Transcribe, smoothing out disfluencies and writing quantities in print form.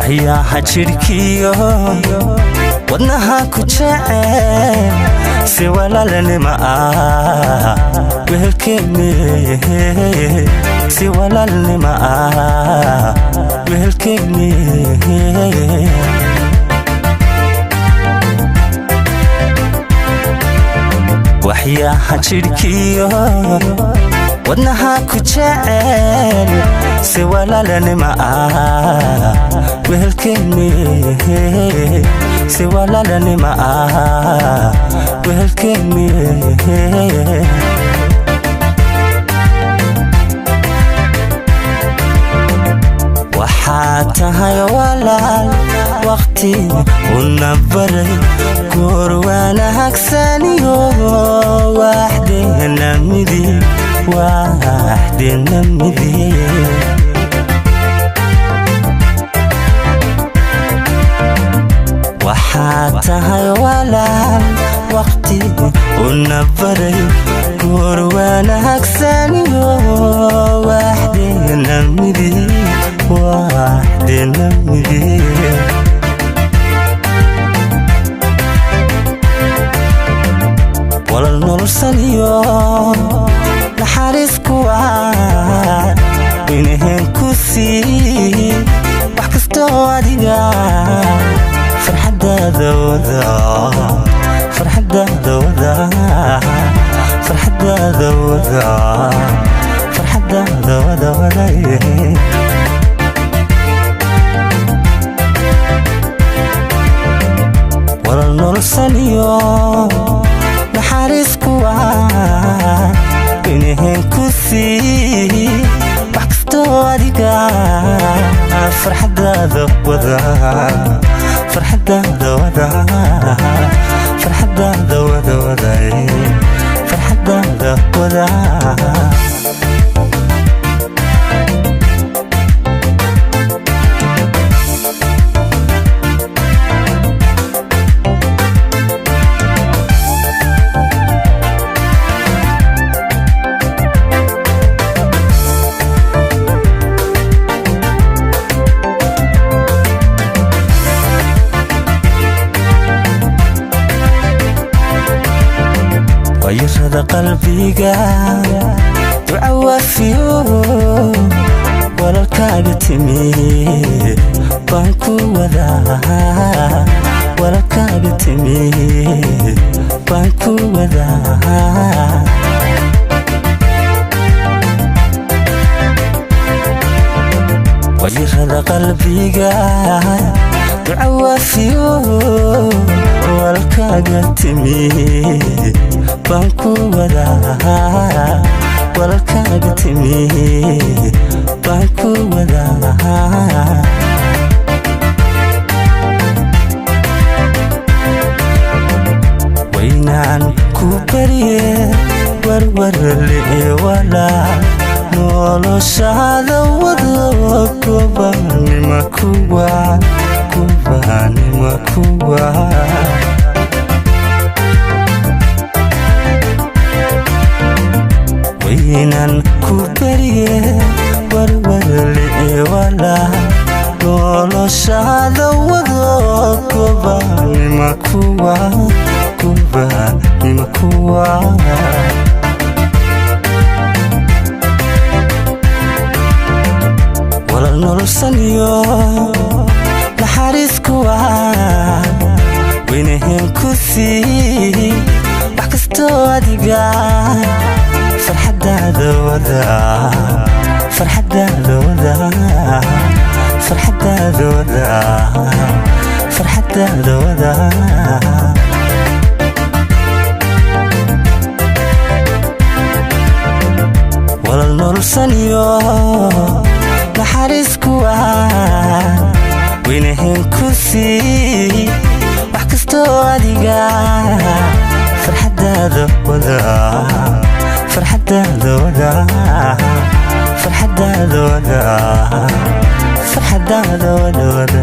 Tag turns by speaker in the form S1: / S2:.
S1: waxyaaha jirkiyo wadnaha ku jecel si walaalnimo ah wehelkeeni si walaalnimo ah wehelkeeni waxyaaha jirkiyo wadnaha ku jecel si walaalnimo ah wehelkeeni si walaalnimo ah wehelkeeni waxaad tahay walaal waqti una baray goor wanaagsanyo waxdeena midii waxaad tahay walaal waqti una baray goor wanaagsanyo waxdeena midii walal nolosaniyo naxariisku waa inaheen ku sii wax kastoo adiga farxadaada wada farxadaada wada farxadaada wada farxadaada wada walal nolosaniyo naxariisku waa inaheen ku sii wax kastoo adiga farxadaada wada farxadaada wada farxadaada wada farxadaada wada ويرد قلبيقا تعوافيو ولا الكاقتمي بانكو وذا ولا الكاقتمي بانكو وذا ويرد قلبيقا تعوافيو ولا الكاقتمي بانكو ودا ولا كاقتمي بانكو ودا وينان كوبريه ورور لي ولا نولو شهادة وضو كوباني مكوا كوباني مكوا وينان كوبريه ورور لي ولا نولو شهادة وضو كوباني مكوا كوباني مكوا ولا نرسليو نحارسكو وينهم كثي بحكستو أدقا فرحدا ذوذا فرحدا ذوذا فرحدا ذوذا فرحدا ذوذا ولا نرسليو نحارسكو وينهم كثي بحكستو أدقا فرحدا ذوذا فرحدا ذوذا فرحدا ذوذا فرحدا ذوذا